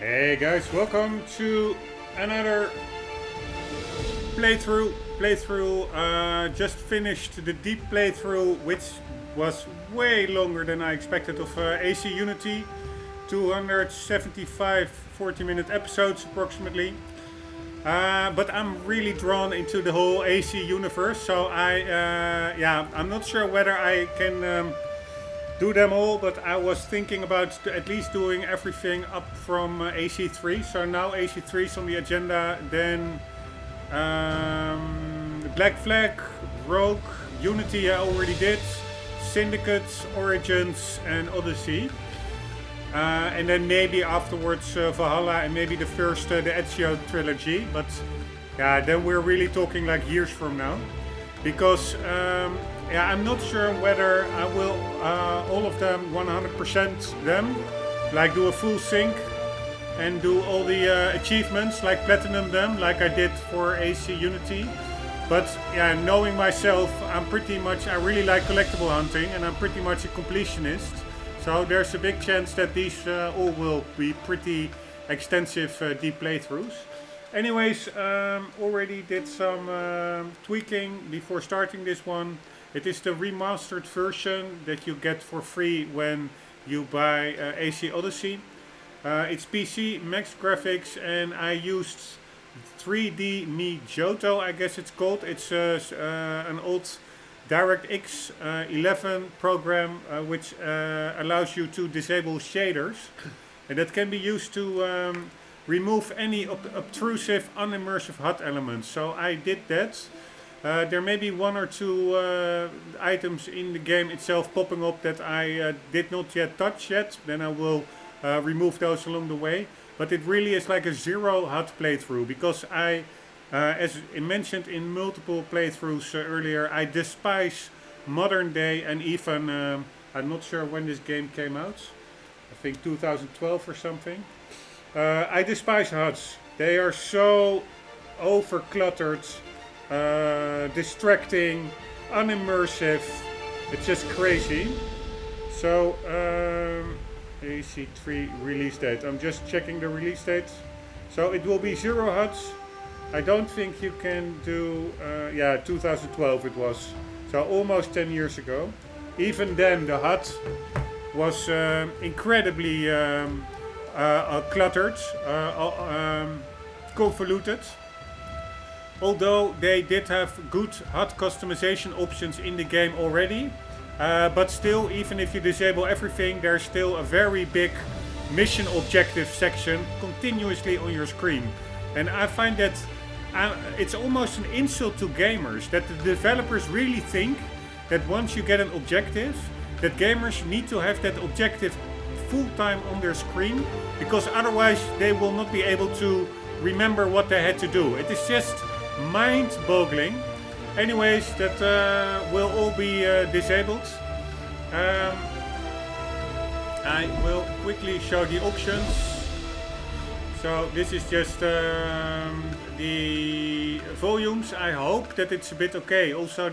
Hey guys, welcome to another playthrough. Just finished the deep playthrough, which was way longer than I expected, of AC Unity. 275 40-minute episodes approximately. But I'm really drawn into the whole AC universe, so I'm not sure whether I can do them all, but I was thinking about at least doing everything up from AC3. So now AC3 is on the agenda, then Black Flag, Rogue, Unity I already did, Syndicate, Origins and Odyssey. And then maybe afterwards Valhalla and maybe the first, the Ezio trilogy. But yeah, then we're really talking like years from now. Because I'm not sure whether I will all of them 100% them, like do a full sync and do all the achievements, like platinum them, like I did for AC Unity. But yeah, knowing myself, I really like collectible hunting and I'm pretty much a completionist. So there's a big chance that these all will be pretty extensive deep playthroughs. Anyways, already did some tweaking before starting this one. It is the remastered version that you get for free when you buy AC Odyssey. It's PC, max graphics, and I used 3D Mi Johto, I guess it's called. It's an old DirectX 11 program which allows you to disable shaders. And that can be used to remove any obtrusive, unimmersive HUD elements. So I did that. There may be one or two items in the game itself popping up that I did not yet touch yet. Then I will remove those along the way. But it really is like a zero HUD playthrough, because as mentioned in multiple playthroughs earlier, I despise modern day and even, I'm not sure when this game came out. I think 2012 or something. I despise HUDs. They are so over-cluttered, distracting, unimmersive. It's just crazy. So, AC3 release date. I'm just checking the release date. So it will be zero HUDs. I don't think you can do, 2012 it was. So almost 10 years ago. Even then the HUD was incredibly cluttered, convoluted. Although they did have good HUD customization options in the game already. But still, even if you disable everything, there's still a very big mission objective section continuously on your screen. And I find that it's almost an insult to gamers that the developers really think that once you get an objective, that gamers need to have that objective full time on their screen, because otherwise they will not be able to remember what they had to do. It is just mind-boggling. Anyways, that will all be disabled. I will quickly show the options. So this is just the volumes. I hope that it's a bit okay. Also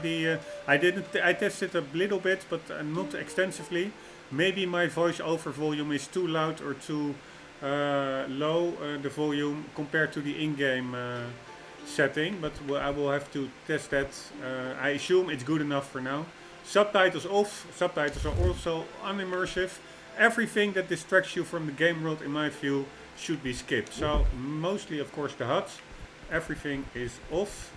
I tested a little bit, but not extensively. Maybe my voice-over volume is too loud or too low, the volume, compared to the in-game setting, but I will have to test that. I assume it's good enough for now. Subtitles off. Subtitles are also unimmersive. Everything that distracts you from the game world, in my view, should be skipped. So mostly, of course, the HUD. Everything is off.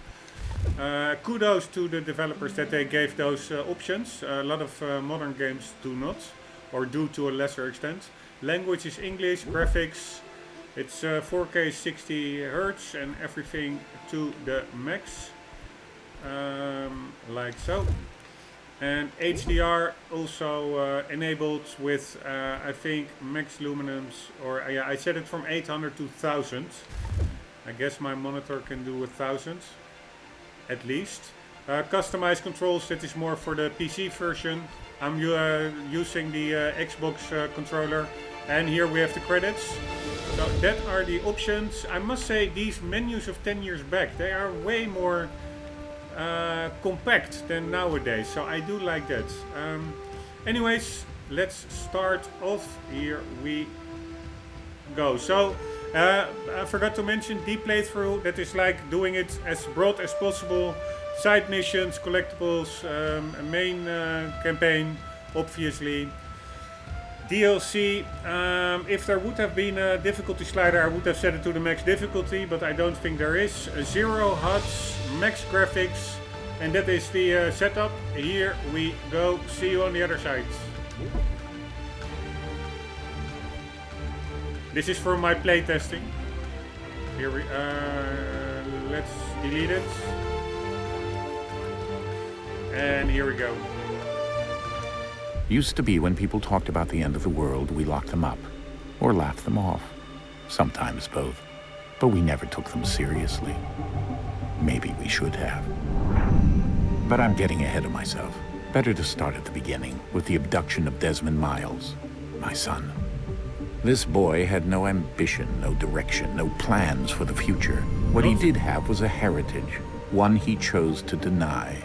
Kudos to the developers that they gave those options. A lot of modern games do not, or do to a lesser extent. Language is English. Graphics, it's 4K 60 Hz and everything to the max, like so. And HDR also enabled with, I think, max luminance, or I set it from 800 to 1000. I guess my monitor can do 1000 at least. Customized controls, that is more for the PC version. I'm using the Xbox controller, and here we have the credits. So that are the options. I must say, these menus of 10 years back, they are way more compact than nowadays. So I do like that. Anyways, let's start off. Here we go. So, I forgot to mention the playthrough. That is like doing it as broad as possible. Side missions, collectibles, a main campaign, obviously. DLC, if there would have been a difficulty slider, I would have set it to the max difficulty, but I don't think there is. 0 HUDs, max graphics, and that is the setup. Here we go. See you on the other side. This is for my playtesting. Here we let's delete it. And here we go. Used to be when people talked about the end of the world, we locked them up. Or laughed them off. Sometimes both. But we never took them seriously. Maybe we should have. But I'm getting ahead of myself. Better to start at the beginning, with the abduction of Desmond Miles, my son. This boy had no ambition, no direction, no plans for the future. What he did have was a heritage, one he chose to deny.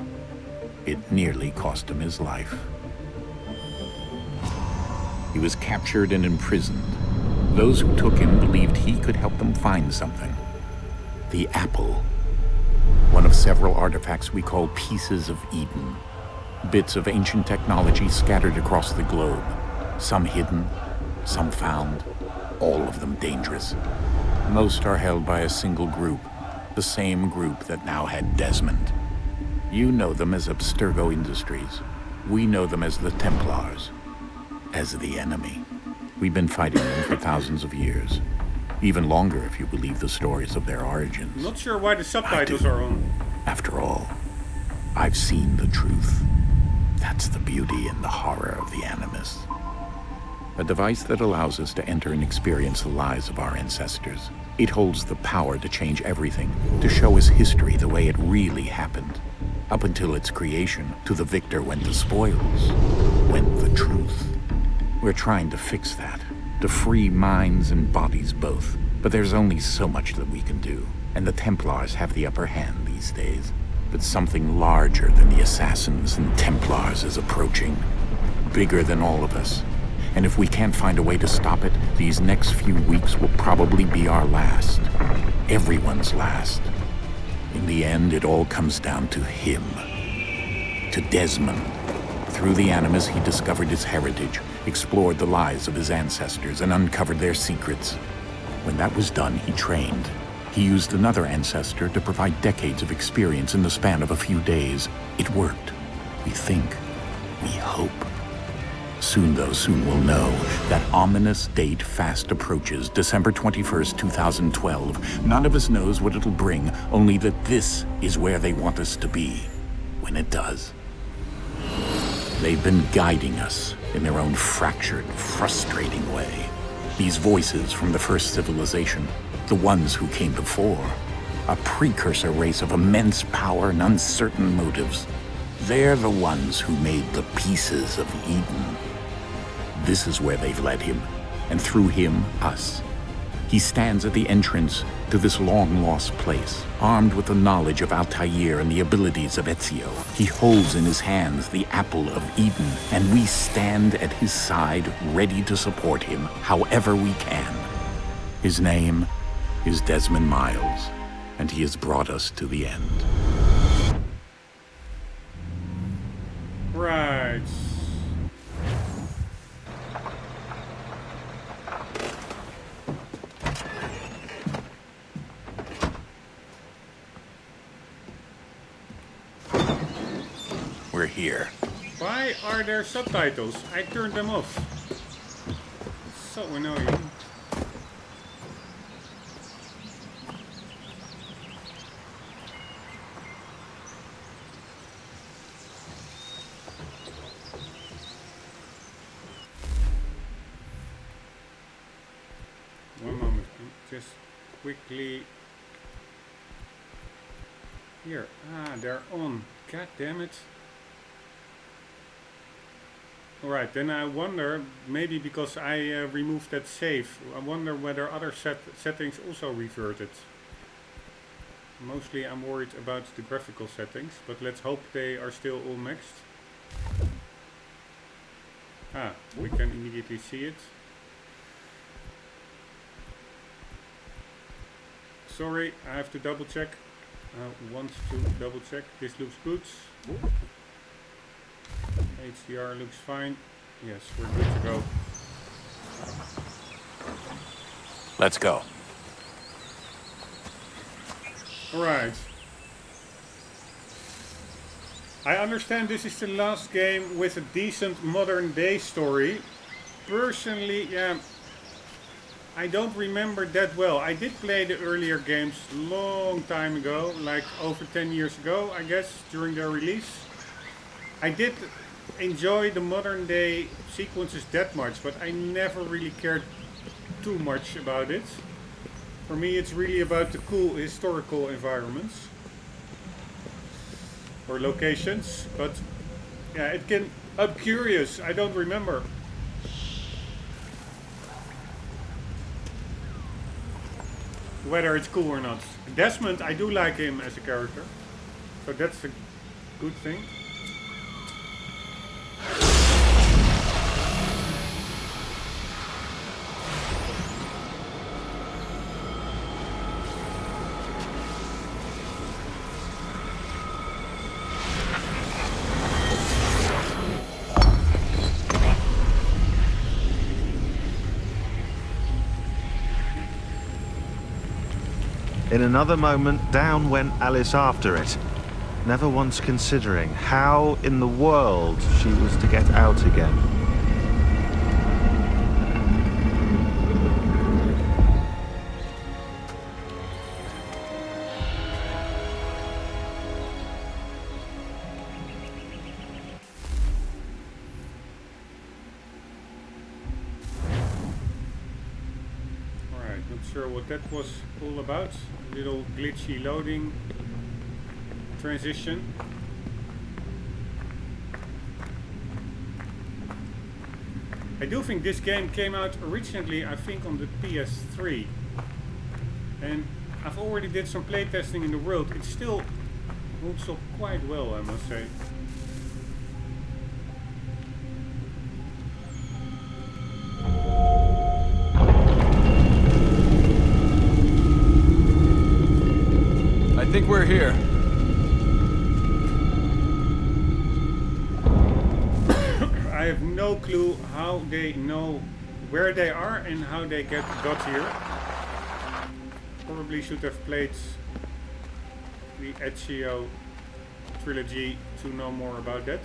It nearly cost him his life. He was captured and imprisoned. Those who took him believed he could help them find something. The apple. One of several artifacts we call pieces of Eden. Bits of ancient technology scattered across the globe. Some hidden, some found, all of them dangerous. Most are held by a single group, the same group that now had Desmond. You know them as Abstergo Industries. We know them as the Templars, as the enemy. We've been fighting them for thousands of years. Even longer if you believe the stories of their origins. Not sure why the subtitles are on. After all, I've seen the truth. That's the beauty and the horror of the Animus. A device that allows us to enter and experience the lives of our ancestors. It holds the power to change everything, to show us history the way it really happened. Up until its creation, to the victor went the spoils, went the truth. We're trying to fix that, to free minds and bodies both. But there's only so much that we can do, and the Templars have the upper hand these days. But something larger than the Assassins and Templars is approaching, bigger than all of us. And if we can't find a way to stop it, these next few weeks will probably be our last. Everyone's last. In the end, it all comes down to him. To Desmond. Through the Animus, he discovered his heritage, explored the lives of his ancestors, and uncovered their secrets. When that was done, he trained. He used another ancestor to provide decades of experience in the span of a few days. It worked. We think. We hope. Soon, though, soon we'll know. That ominous date fast approaches, December 21st, 2012. None of us knows what it'll bring, only that this is where they want us to be, when it does. They've been guiding us in their own fractured, frustrating way. These voices from the first civilization, the ones who came before, a precursor race of immense power and uncertain motives. They're the ones who made the pieces of Eden. This is where they've led him, and through him, us. He stands at the entrance to this long-lost place, armed with the knowledge of Altair and the abilities of Ezio. He holds in his hands the apple of Eden, and we stand at his side, ready to support him however we can. His name is Desmond Miles, and he has brought us to the end. Right. We're here. Why are there subtitles? I turned them off. So annoying. One moment. Just quickly. Here. Ah, they're on. God damn it. Alright, then I wonder, maybe because I removed that save, I wonder whether other settings also reverted. Mostly I'm worried about the graphical settings, but let's hope they are still all maxed. Ah, we can immediately see it. Sorry, I have to double check. I want to double check. This looks good. HDR looks fine. Yes, we're good to go. Let's go. Alright. I understand this is the last game with a decent modern day story. Personally, yeah, I don't remember that well. I did play the earlier games long time ago, like over 10 years ago, I guess, during their release. I did enjoy the modern day sequences that much, but I never really cared too much about it. For me, it's really about the cool historical environments or locations, but yeah, it can. I'm curious. I don't remember. Whether it's cool or not. Desmond, I do like him as a character, so that's a good thing. In another moment, down went Alice after it, never once considering how in the world she was to get out again. Not sure what that was all about. A little glitchy loading transition. I do think this game came out originally, I think, on the PS3. And I've already did some playtesting in the world. It still holds up quite well, I must say. I think we're here. I have no clue how they know where they are and how they got here. Probably should have played the Ezio trilogy to know more about that.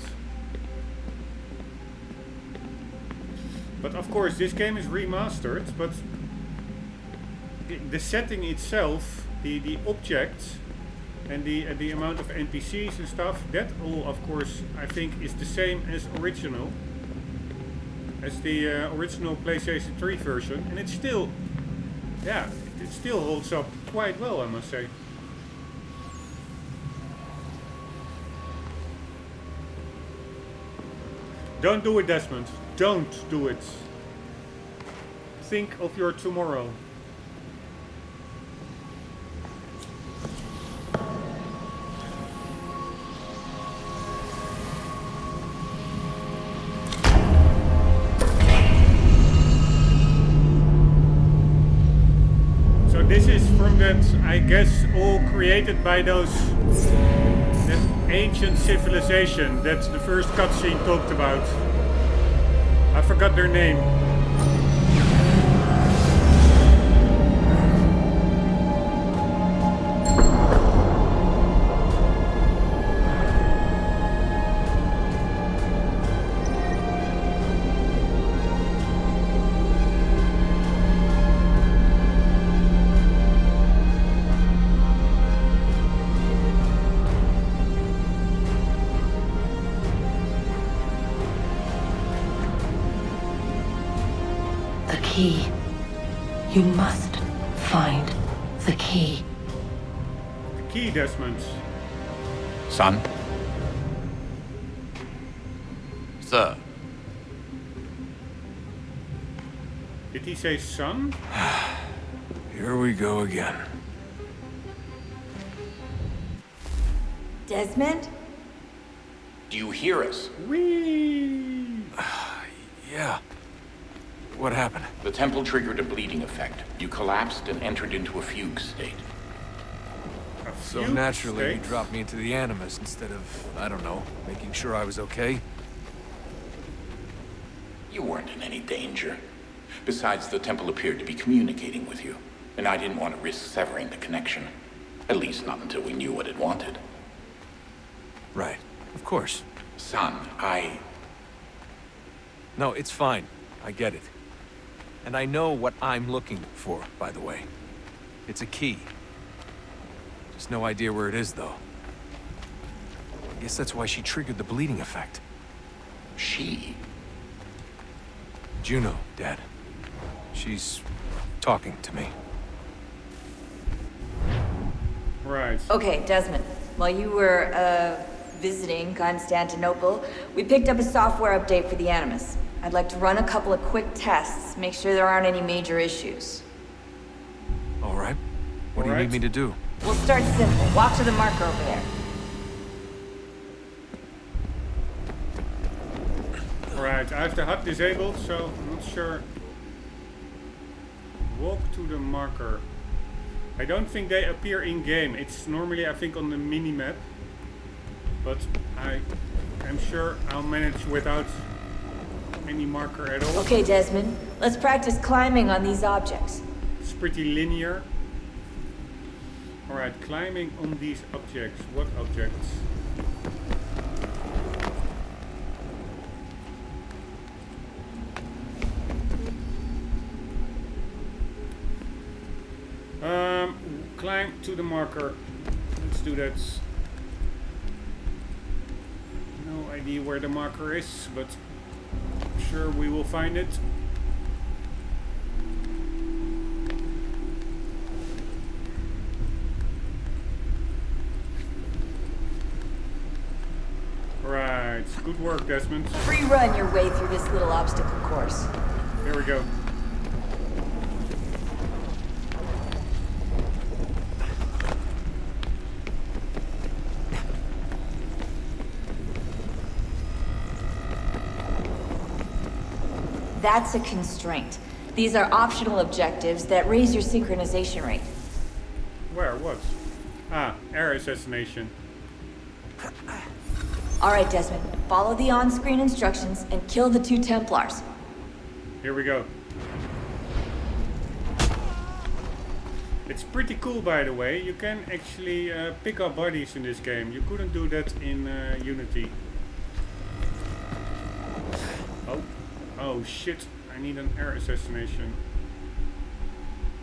But of course this game is remastered, but the setting itself, the objects, and the amount of NPCs and stuff, that all, of course, I think is the same as original. As the original PlayStation 3 version. And it's still, yeah, it still holds up quite well, I must say. Don't do it, Desmond. Don't do it. Think of your tomorrow. This is from that, I guess, all created by that ancient civilization that the first cutscene talked about. I forgot their name. Key. You must find the key. The key, Desmond. Son? Sir. Did he say son? Here we go again. Desmond? Do you hear us? Whee! Yeah. What happened? The temple triggered a bleeding effect. You collapsed and entered into a fugue state. So few naturally, you mistakes. dropped me into the Animus instead of, I don't know, making sure I was okay? You weren't in any danger. Besides, the temple appeared to be communicating with you, and I didn't want to risk severing the connection. At least not until we knew what it wanted. Right. Of course. Son, No, it's fine. I get it. And I know what I'm looking for, by the way. It's a key. Just no idea where it is, though. I guess that's why she triggered the bleeding effect. She? Juno, Dad. She's talking to me. Right. Okay, Desmond. While you were, visiting Constantinople, we picked up a software update for the Animus. I'd like to run a couple of quick tests, make sure there aren't any major issues. All right. What do you All need right. me to do? We'll start simple. Walk to the marker over there. Right, I have the HUD disabled, so I'm not sure. Walk to the marker. I don't think they appear in-game. It's normally, I think, on the mini-map. But I'm sure I'll manage without any marker at all. Okay, Desmond. Let's practice climbing on these objects. It's pretty linear. Alright, climbing on these objects. What objects? Climb to the marker. Let's do that. No idea where the marker is, but I'm sure we will find it. Right, good work, Desmond. Free run your way through this little obstacle course. Here we go. That's a constraint. These are optional objectives that raise your synchronization rate. Where? What? Ah, air assassination. All right, Desmond. Follow the on-screen instructions and kill the 2 Templars. Here we go. It's pretty cool, by the way. You can actually pick up bodies in this game. You couldn't do that in Unity. Oh shit, I need an air assassination.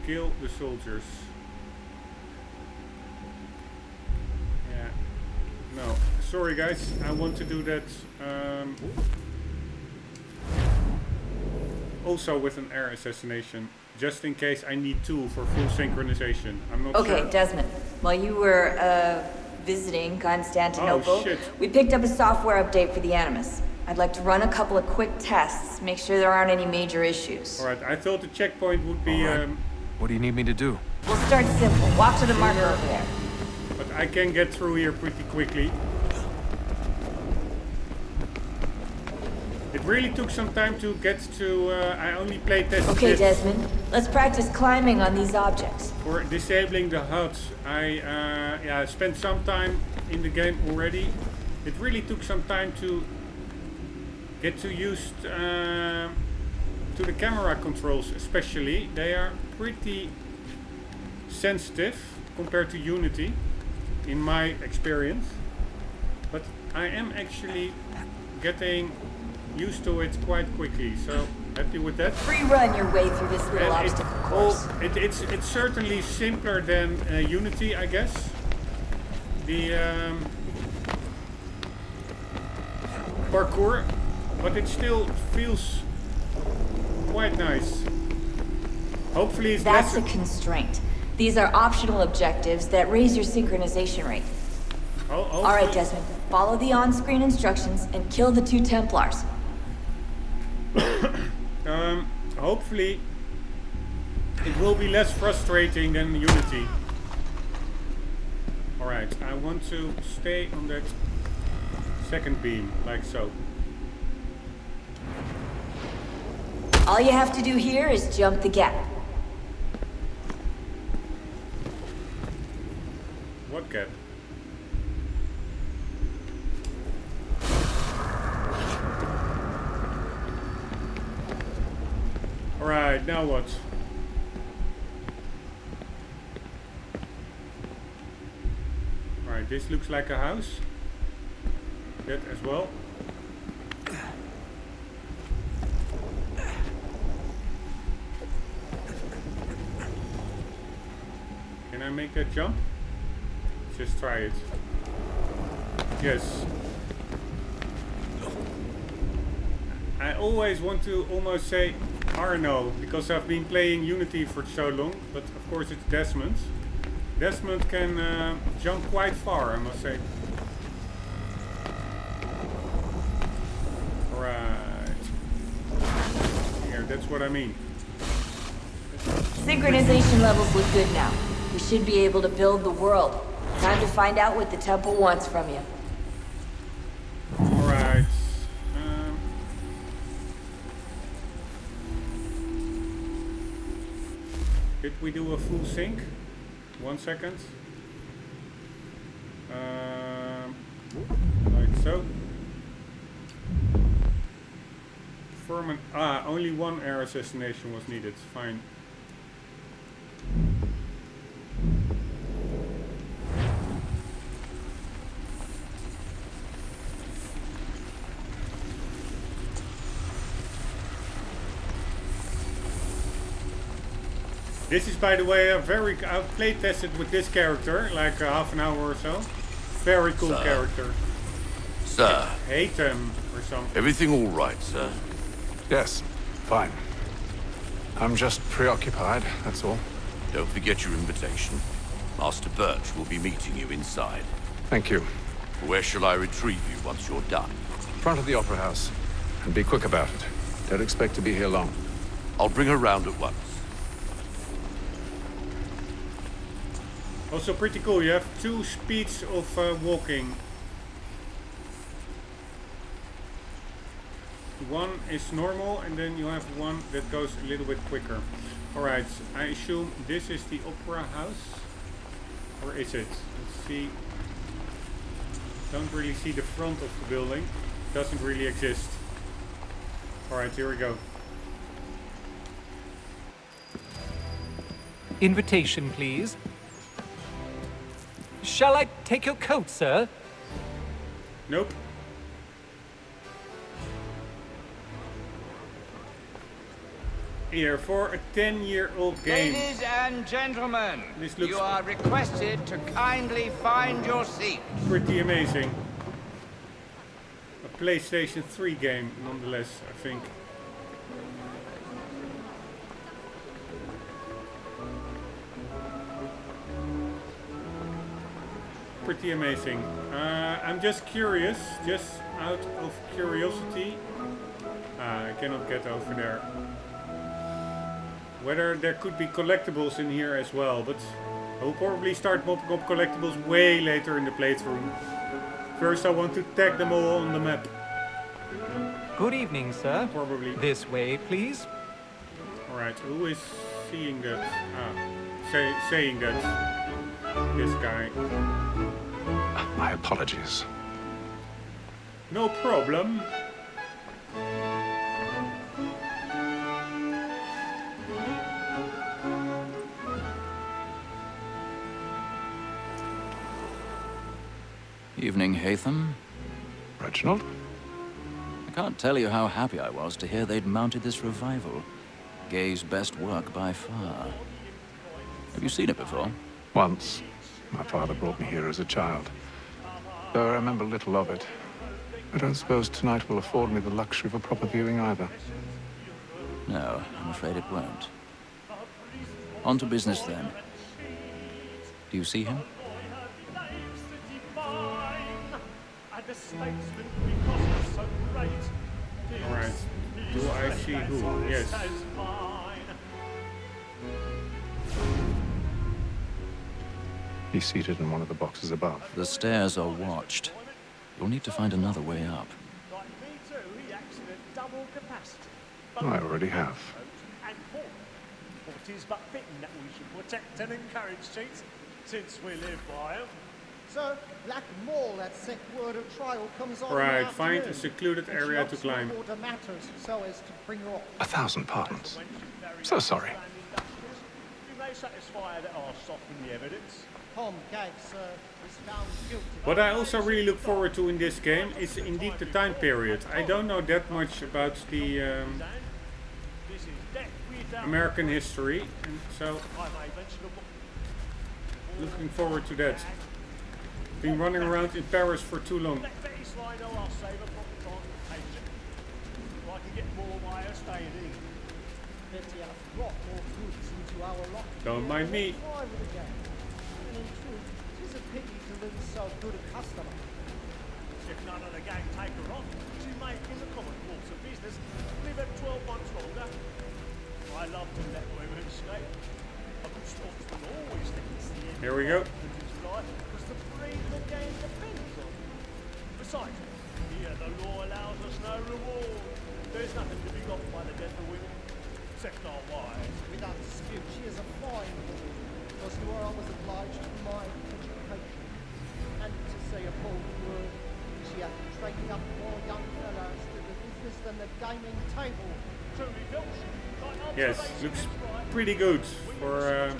Kill the soldiers. Yeah. No. Sorry guys, I want to do that also with an air assassination. Just in case I need 2 for full synchronization. I'm not sure. Okay, Desmond. While you were, visiting Constantinople, Oh, shit. we picked up a software update for the Animus. I'd like to run a couple of quick tests, make sure there aren't any major issues. Alright, I thought the checkpoint would be, All right. What do you need me to do? We'll start simple. Walk to the marker over there. but I can get through here pretty quickly. It really took some time to get to, I only played test Okay, bits. Desmond. Let's practice climbing on these objects. For disabling the HUD, I spent some time in the game already. It really took some time to get used to the camera controls, especially. They are pretty sensitive compared to Unity, in my experience. But I am actually getting used to it quite quickly, so happy with that. Free run your way through this little And obstacle course. it's certainly simpler than Unity, I guess. The parkour, but it still feels quite nice. Hopefully it's That's a less. constraint. These are optional objectives that raise your synchronization rate. All right, Desmond. Follow the on-screen instructions and kill the 2 Templars. Hopefully it will be less frustrating than Unity. Alright, I want to stay on that second beam, like so. All you have to do here is jump the gap. What cap. Alright, now what? Alright, this looks like a house. That as well. Can I make that jump? Just try it. Yes. I always want to almost say Arno, because I've been playing Unity for so long, but of course it's Desmond. Desmond can jump quite far, I must say. Right. Here, that's what I mean. Synchronization levels look good now. We should be able to build the world. Time to find out what the temple wants from you. Alright. Did we do a full sync? 1 second. Like so. Perform an only one air assassination was needed. Fine. This is, by the way, I've play tested with this character, like half an hour or so. Very cool character. Sir. Hate him or something. Everything all right, sir? Yes, fine. I'm just preoccupied, that's all. Don't forget your invitation. Master Birch will be meeting you inside. Thank you. Where shall I retrieve you once you're done? Front of the Opera House. And be quick about it. Don't expect to be here long. I'll bring her round at once. Also pretty cool, you have 2 speeds of walking. One is normal and then you have one that goes a little bit quicker. Alright, I assume this is the Opera House. Or is it? Let's see. Don't really see the front of the building. Doesn't really exist. Alright, here we go. Invitation, please. Shall I take your coat, sir? Nope. Here, for a 10-year-old game. Ladies and gentlemen, This looks you are requested to kindly find your seat. pretty amazing. A PlayStation 3 game, nonetheless, I think. Pretty amazing. I'm just curious, just out of curiosity. I cannot get over there. Whether there could be collectibles in here as well, but I will probably start mopping up collectibles way later in the playthrough. First I want to tag them all on the map. Good evening, sir. Probably. This way, please. Alright, who is seeing that? Saying that. This guy. My apologies. No problem. Evening, Haytham. Reginald? I can't tell you how happy I was to hear they'd mounted this revival. Gay's best work by far. Have you seen it before? Once. My father brought me here as a child. Though I remember little of it. I don't suppose tonight will afford me the luxury of a proper viewing either. No, I'm afraid it won't. On to business then. Do you see him? Alright. Do I see who? Yes. He's seated in one of the boxes above. The stairs are watched. You'll need to find another way up. I already have. It is but fitting that we should protect and encourage cheats, since we live by them. Sir, Black Mall at sick word of trial comes on. Right, find a secluded area to climb. Order matters so as to bring her off. 1,000 pardons. So sorry. You may satisfy that I'll soften the evidence. Tom Gag, sir, is found guilty. What I also really look forward to in this game is indeed the time period. I don't know that much about the American history, and so looking forward to that. Been running around in Paris for too long. Don't mind me. It's a pity to lose so good a customer. If none of the gang take her on, she may, in the common course of business, live at 12 months longer. I love to let women escape. A good sportsman always thinks the end Here we go. of his life was the breed the game depends on. Besides, here the law allows us no reward. There's nothing to be got by the death of women, except our wives. Without dispute, she is a fine woman. Because to her I was obliged to my education. And to say a bold word, she hath trained up more young fellows to the business than the gaming table. Truly built. Yes, looks pretty good for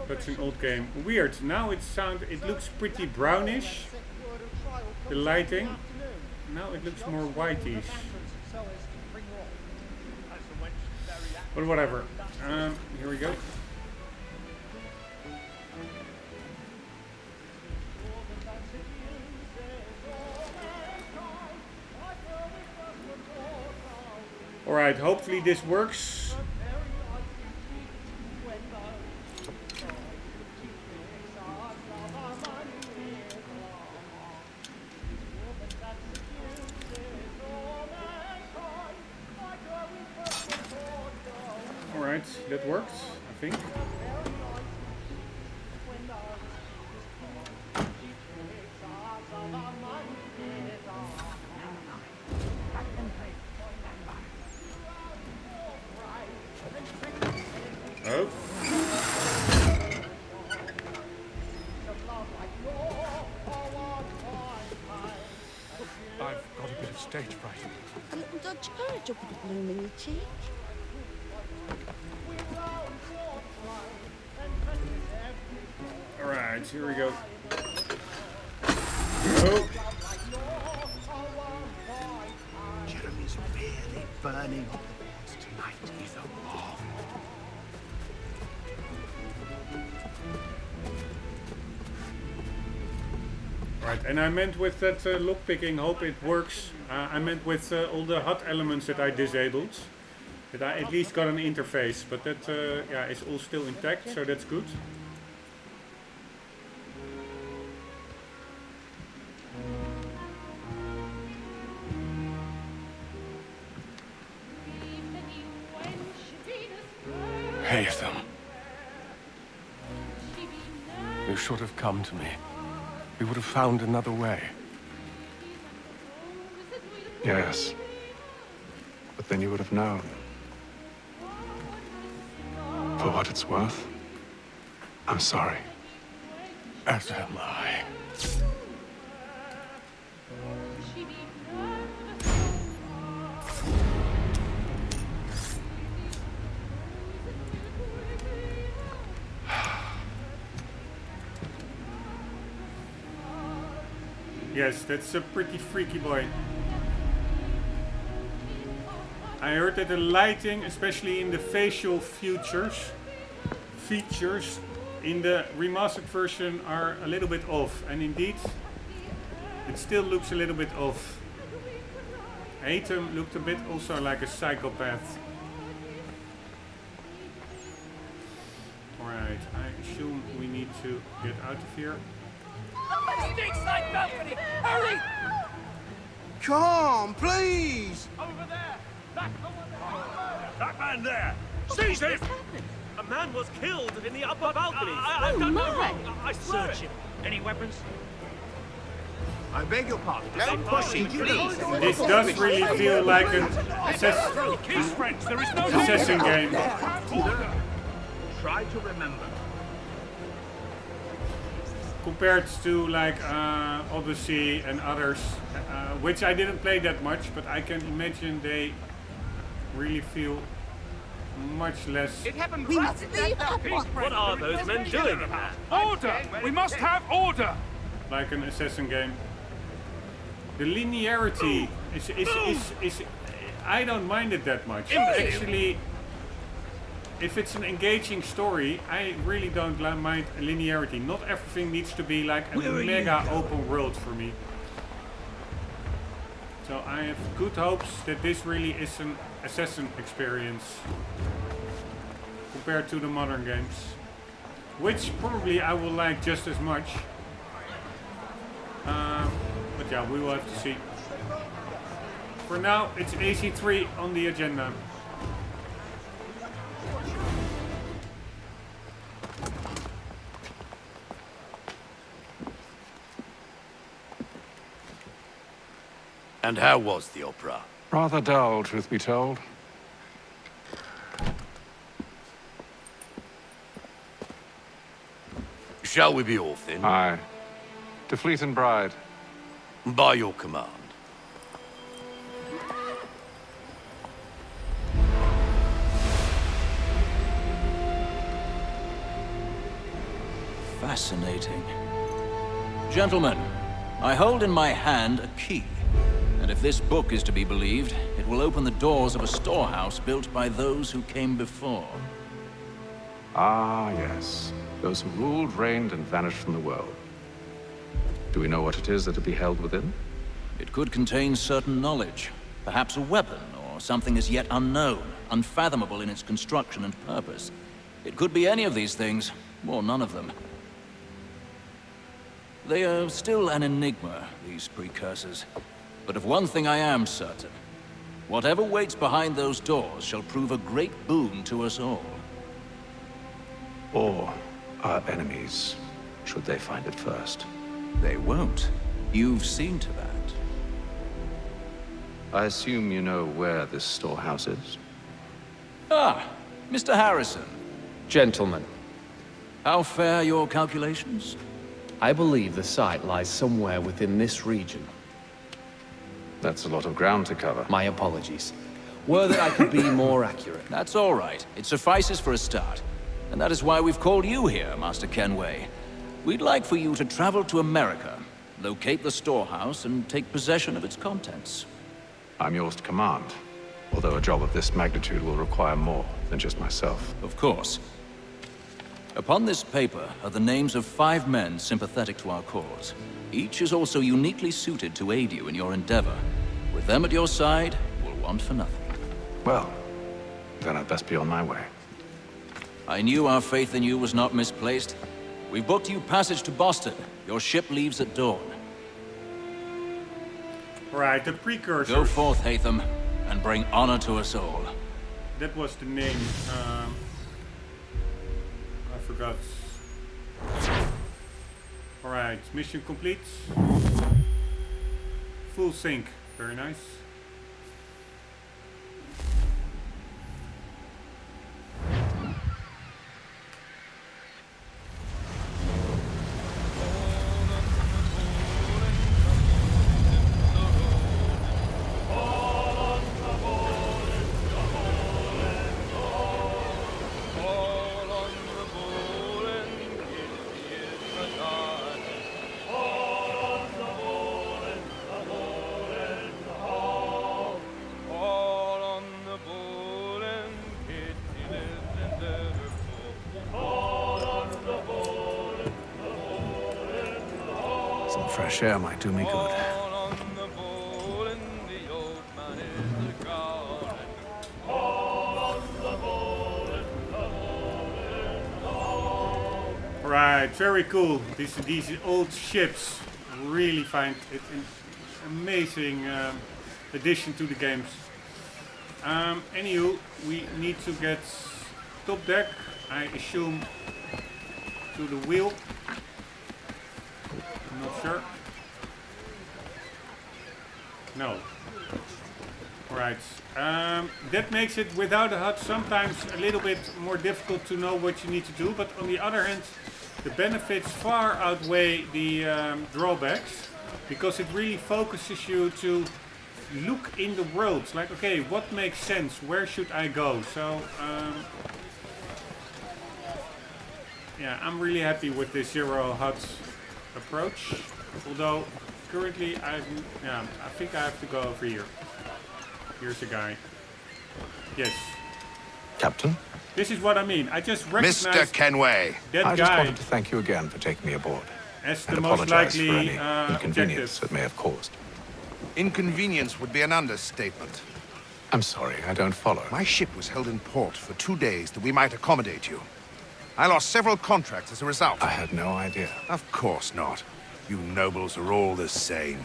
such an old game. Weird. Now it looks pretty brownish. The lighting. Now it looks more whitish. But whatever. Here we go. Alright, hopefully this works. Alright, that works, I think. Oh. I've got a bit of stage fright. A little Dutch courage up with a bloom in your cheek. Alright, here we go. Oh. Jeremy's really burning up the boards tonight, Ethan. Right, and I meant with that lockpicking, hope it works. I meant with all the HUD elements that I disabled, that I at least got an interface, but that yeah, is all still intact, so that's good. Haytham. You should have come to me. We would have found another way. Yes. But then you would have known. For what it's worth, I'm sorry. As am I. Yes, that's a pretty freaky boy. I heard that the lighting, especially in the facial features in the remastered version are a little bit off, and indeed it still looks a little bit off. Haytham looked a bit also like a psychopath. Alright, I assume we need to get out of here. Side balcony! Hurry! Come, please! Over there! That man there! Seize him! A man was killed in the upper balcony. I've done no wrong. I swear it. Any weapons? I beg your pardon. No pushing, please. This does really feel like an assassin game. Try to remember. compared to like Odyssey and others, which I didn't play that much, but I can imagine they really feel much less. It happened We right must at leave that at time. once. What are those men doing in there? Order! We must have order! Like an assassin game. The linearity is I don't mind it that much. Actually, if it's an engaging story, I really don't mind linearity. Not everything needs to be like a mega open world for me. So I have good hopes that this really is an assassin experience compared to the modern games, which probably I will like just as much. But yeah, we will have to see. For now, it's AC3 on the agenda. And how was the opera? Rather dull, truth be told. Shall we be off then? Aye. To Fleet and Bride. By your command. Fascinating. Gentlemen, I hold in my hand a key. And if this book is to be believed, it will open the doors of a storehouse built by those who came before. Ah, yes. Those who ruled, reigned, and vanished from the world. Do we know what it is that will be held within? It could contain certain knowledge. Perhaps a weapon, or something as yet unknown, unfathomable in its construction and purpose. It could be any of these things, or none of them. They are still an enigma, these precursors. But of one thing I am certain. Whatever waits behind those doors shall prove a great boon to us all. Or our enemies, should they find it first. They won't. You've seen to that. I assume you know where this storehouse is? Ah, Mr. Harrison. Gentlemen, How fare your calculations? I believe the site lies somewhere within this region. That's a lot of ground to cover. My apologies. Were that I could be more accurate. That's all right. It suffices for a start. And that is why we've called you here, Master Kenway. We'd like for you to travel to America, locate the storehouse, and take possession of its contents. I'm yours to command. Although a job of this magnitude will require more than just myself. Of course. Upon this paper are the names of 5 men sympathetic to our cause. Each is also uniquely suited to aid you in your endeavor. With them at your side, we'll want for nothing. Well, then I'd best be on my way. I knew our faith in you was not misplaced. We booked you passage to Boston. Your ship leaves at dawn. Right, the precursor. Go forth, Hatham, and bring honor to us all. That was the name. I forgot. Alright, mission complete. Full sync. Very nice. Fresh air might do me good. Right, very cool. These old ships really find it an amazing addition to the games. Anywho, we need to get top deck, I assume, to the wheel. I'm not sure. No. Alright, that makes it without a HUD sometimes a little bit more difficult to know what you need to do, but on the other hand, the benefits far outweigh the drawbacks, because it really focuses you to look in the world, like, okay, what makes sense, where should I go? So, yeah, I'm really happy with this zero HUD approach, although currently I think I have to go over here. Here's a guy. Yes. Captain? This is what I mean. I just recognized Mr. Kenway. that I just guy wanted to thank you again for taking me aboard. as the And most apologize for likely any inconvenience objective. it may have caused. Inconvenience would be an understatement. I'm sorry, I don't follow. My ship was held in port for 2 days that we might accommodate you. I lost several contracts as a result. I had no idea. Of course not. You nobles are all the same.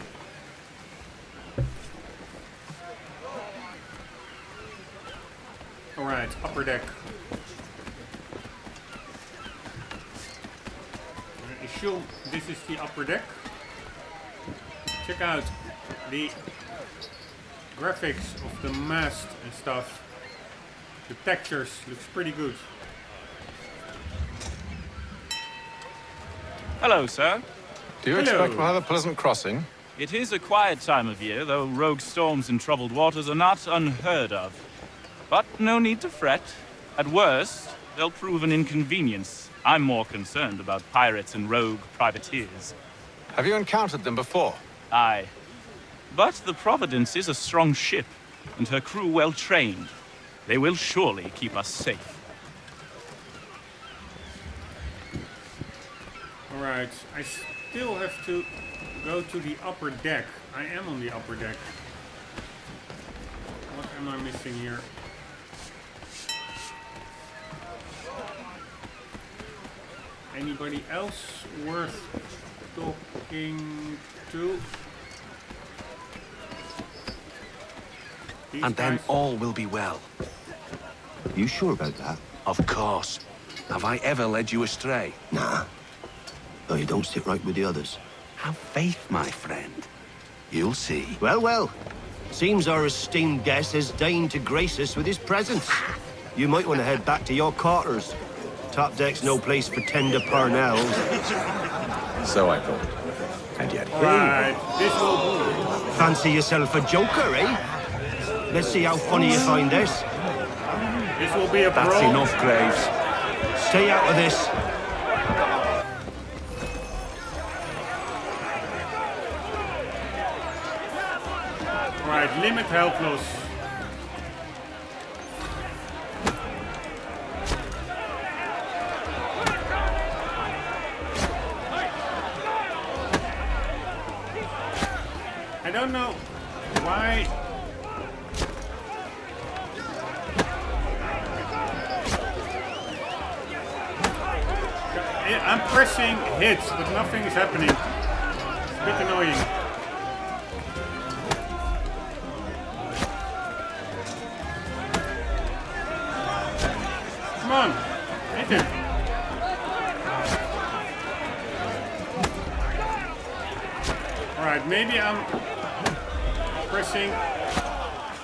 Alright, upper deck. I assume this is the upper deck. Check out the graphics of the mast and stuff. The textures looks pretty good. Hello, sir. Do you expect we'll have a pleasant crossing? It is a quiet time of year, though rogue storms in troubled waters are not unheard of. But no need to fret. At worst, they'll prove an inconvenience. I'm more concerned about pirates and rogue privateers. Have you encountered them before? Aye. But the Providence is a strong ship, and her crew well trained. They will surely keep us safe. Alright, I still have to go to the upper deck. I am on the upper deck. What am I missing here? Anybody else worth talking to? These And then guys? all will be well. You sure about that? Of course. Have I ever led you astray? Nah. Oh, you don't sit right with the others. Have faith, my friend. You'll see. Well, well. Seems our esteemed guest has deigned to grace us with his presence. You might want to head back to your quarters. Top deck's no place for tender parnells. So I thought. And yet Alright, this will... Fancy yourself a joker, eh? Let's see how funny you find this. This will be a That's brawl. enough, Graves. Stay out of this. Alright, limit health loss. I don't know why. I'm pressing hits, but nothing is happening. It's a bit annoying. Come on, hit him. Alright, maybe I'm pressing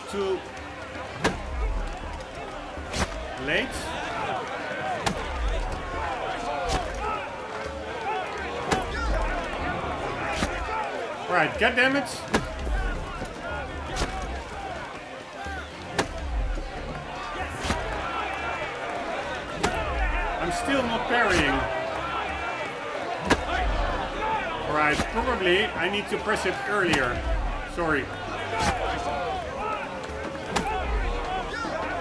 too late. Right, goddammit. I'm still not parrying. Right, probably I need to press it earlier. Sorry.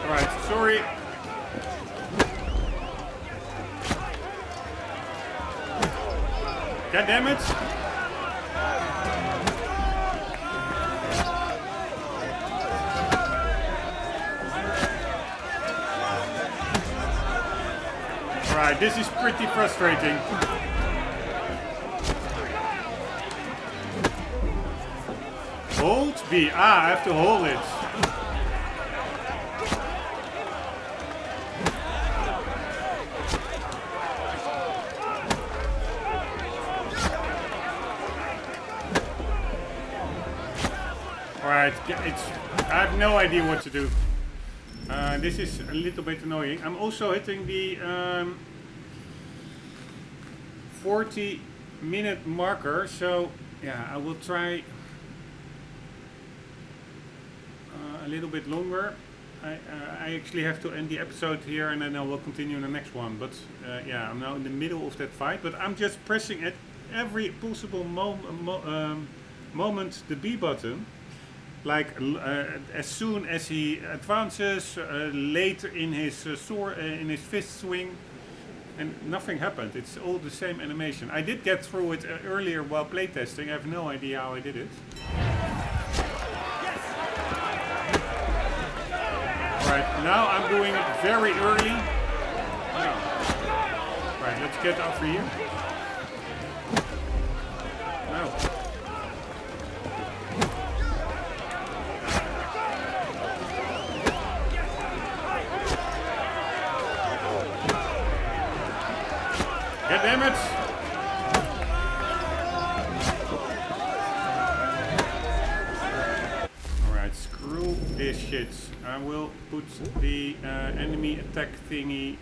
Alright, sorry. Goddammit. Alright, this is pretty frustrating. Hold B. Ah, I have to hold it. Alright, it's I have no idea what to do. This is a little bit annoying. I'm also hitting the 40-minute marker, so yeah, I will try a little bit longer. I actually have to end the episode here and then I will continue in the next one. But yeah, I'm now in the middle of that fight, but I'm just pressing at every possible moment the B button. Like as soon as he advances, later in his sword, in his fist swing, and nothing happened. It's all the same animation. I did get through it earlier while playtesting. I have no idea how I did it. Right, now I'm doing it very early. Right, let's get over here. Now. God damn it! Alright, screw this shit. I will put the enemy attack thingy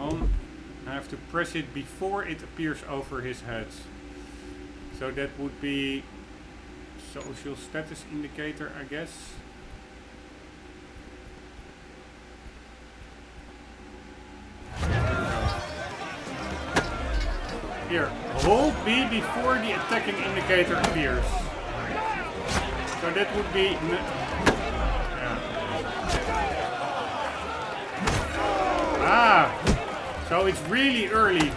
on. I have to press it before it appears over his head. So that would be social status indicator, I guess. Here, hold B before the attacking indicator appears. So that would be... Ah! So it's really early.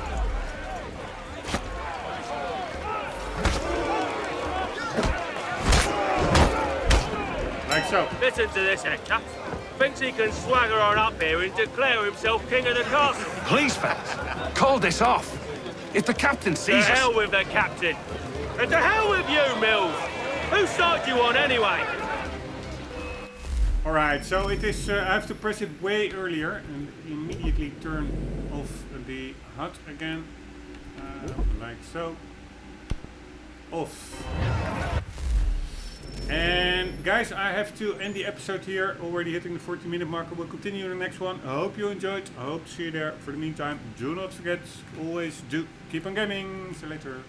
Like so. Listen to this, Hector. Thinks he can swagger on up here and declare himself king of the castle. Please, fellas, call this off. If the captain sees us... To hell with the captain. And to hell with you, Mills. Who started you on anyway? Alright, so it is, I have to press it way earlier and immediately turn off the HUD again. Like so. Off. And guys, I have to end the episode here, already hitting the 40-minute marker. We'll continue in the next one. I hope you enjoyed. I hope to see you there. For the meantime, do not forget, always do keep on gaming. See you later.